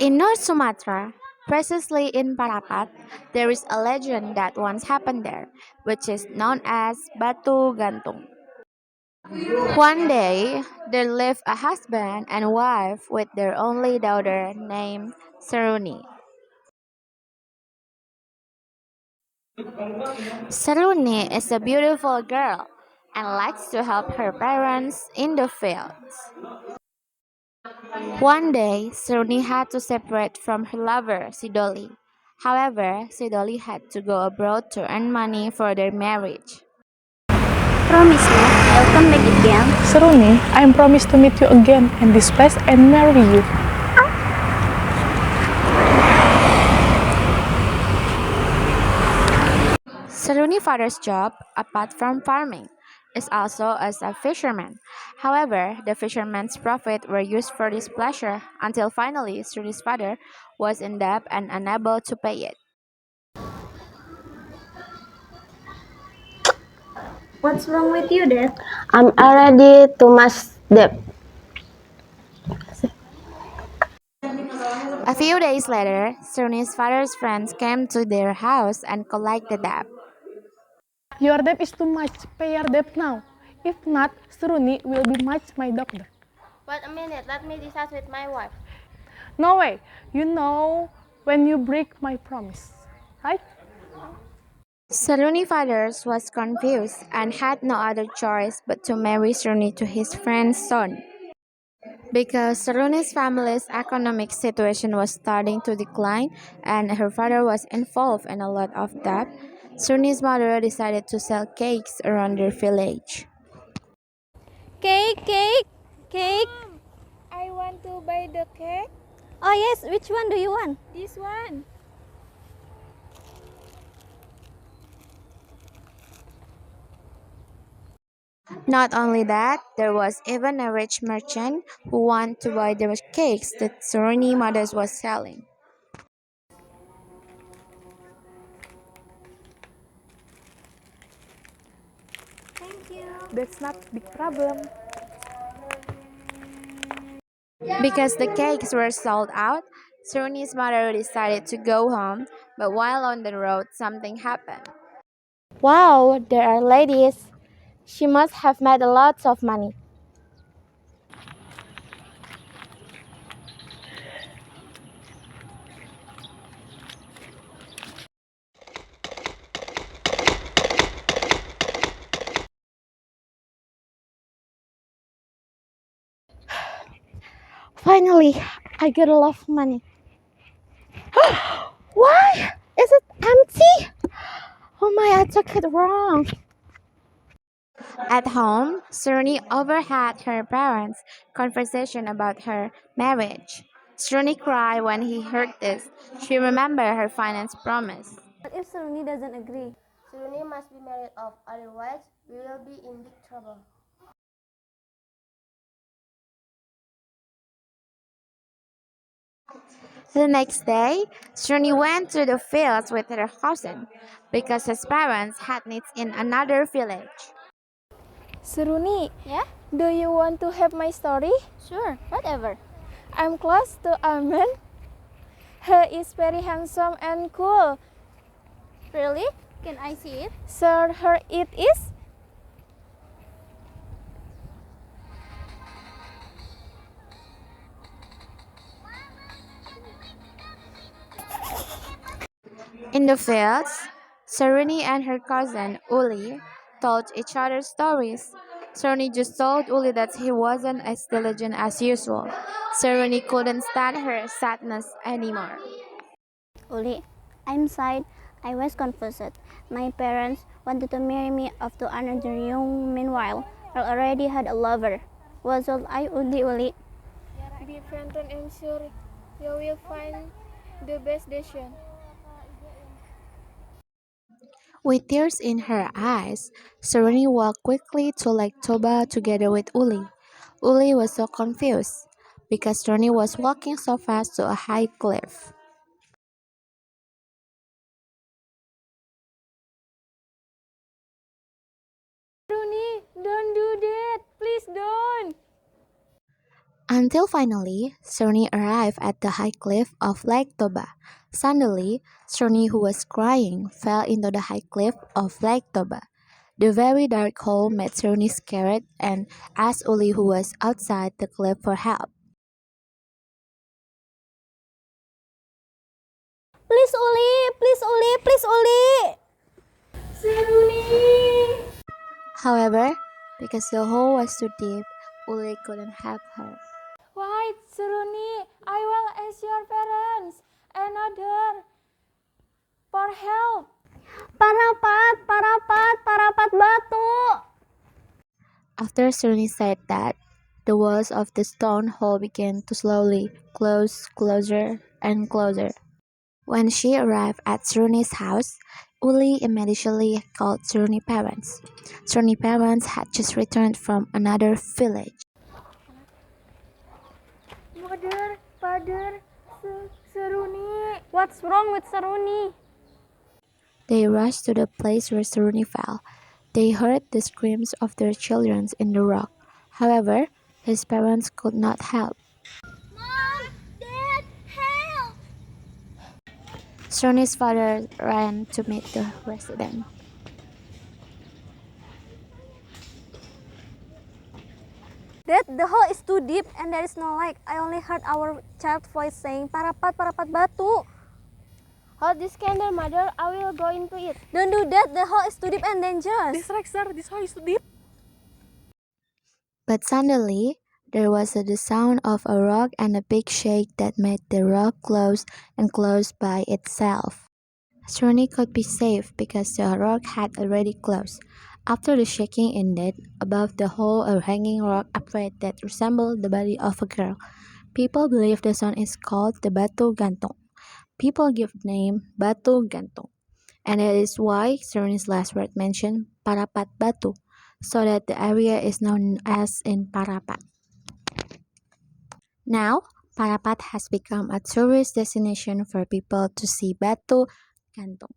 In North Sumatra, precisely in Parapat, there is a legend that once happened there, which is known as Batu Gantung. One day, there lived a husband and wife with their only daughter named Seruni. Seruni is a beautiful girl and likes to help her parents in the fields. One day, Seruni had to separate from her lover, Sidoli. However, Sidoli had to go abroad to earn money for their marriage. Promise me, I'll come back again. Seruni, I promise to meet you again in this place and marry you. Seruni's father's job, apart from farming, is also as a fisherman. However, the fisherman's profit were used for this pleasure until finally Seruni's father was in debt and unable to pay it. What's wrong with you, Dad? I'm already too much debt. A few days later, Seruni's father's friends came to their house and collected the debt. Your debt is too much. Pay your debt now. If not, Seruni will be much my doctor. Wait a minute, let me discuss with my wife. No way. You know when you break my promise, right? Seruni's father was confused and had no other choice but to marry Seruni to his friend's son. Because Seruni's family's economic situation was starting to decline and her father was involved in a lot of debt, Seruni's mother decided to sell cakes around their village. Cake, cake, cake. I want to buy the cake. Oh yes, which one do you want? This one. Not only that, there was even a rich merchant who wanted to buy the cakes that Seruni's mother was selling. Thank you. That's not big problem. Because the cakes were sold out, Seruni's mother decided to go home, but while on the road, something happened. Wow, there are ladies. She must have made a lot of money. Finally, I get a lot of money. Why? Is it empty? Oh my, I took it wrong. At home, Seruni overheard her parents' conversation about her marriage. Seruni cried when he heard this. She remembered her finance promise. What if Seruni doesn't agree? Suruni must be married off, otherwise we will be in big trouble. The next day, Seruni went to the fields with her cousin because his parents had needs in another village. Suruni, Yeah? do you want to have my story? Sure, whatever. I'm close to Arman. He is very handsome and cool. Really? Can I see it? Sure, her it is. In the fields, Seruni and her cousin Uli told each other stories. Seruni just told Uli that he wasn't as diligent as usual. Seruni couldn't stand her sadness anymore. Uli, I'm sad. I was confused. My parents wanted to marry me off to another young. Meanwhile, I already had a lover. What should I do, Uli? Be friends and I'm sure you will find the best decision. With tears in her eyes, Seruni walked quickly to Lake Toba together with Uli. Uli was so confused because Seruni was walking so fast to a high cliff. Suruni, don't do that. Please don't. Until finally, Seruni arrived at the high cliff of Lake Toba. Suddenly, Seruni, who was crying, fell into the high cliff of Lake Toba. The very dark hole made Seruni scared and asked Uli, who was outside the cliff, for help. Please, Uli! Please, Uli! Please, Uli! Seruni! However, because the hole was too deep, Uli couldn't help her. Wait, Seruni, I will ask your parents another for help. Parapat, parapat, parapat batu! After Seruni said that, the walls of the stone hole began to slowly close closer and closer. When she arrived at Seruni's house, Uli immediately called Seruni's parents. Seruni's parents had just returned from another village. Mother, father, Seruni. What's wrong with Seruni? They rushed to the place where Seruni fell. They heard the screams of their children in the rock. However, his parents could not help. Mom! Dad! Help! Seruni's father ran to meet the resident. Dad, the hole is too deep and there is no light. I only heard our child's voice saying, parapat, parapat batu. Hold this candle, mother. I will go into it. Don't do that, the hole is too deep and dangerous. This right, sir. This hole is too deep. But suddenly, there was the sound of a rock and a big shake that made the rock close and close by itself. Seruni could be safe because the rock had already closed. After the shaking ended, above the hole a hanging rock appeared that resembled the body of a girl. People believe the stone is called the Batu Gantung. People give the name Batu Gantung, and that is why Seruni's last word mentioned Parapat Batu, so that the area is known as in Parapat. Now, Parapat has become a tourist destination for people to see Batu Gantung.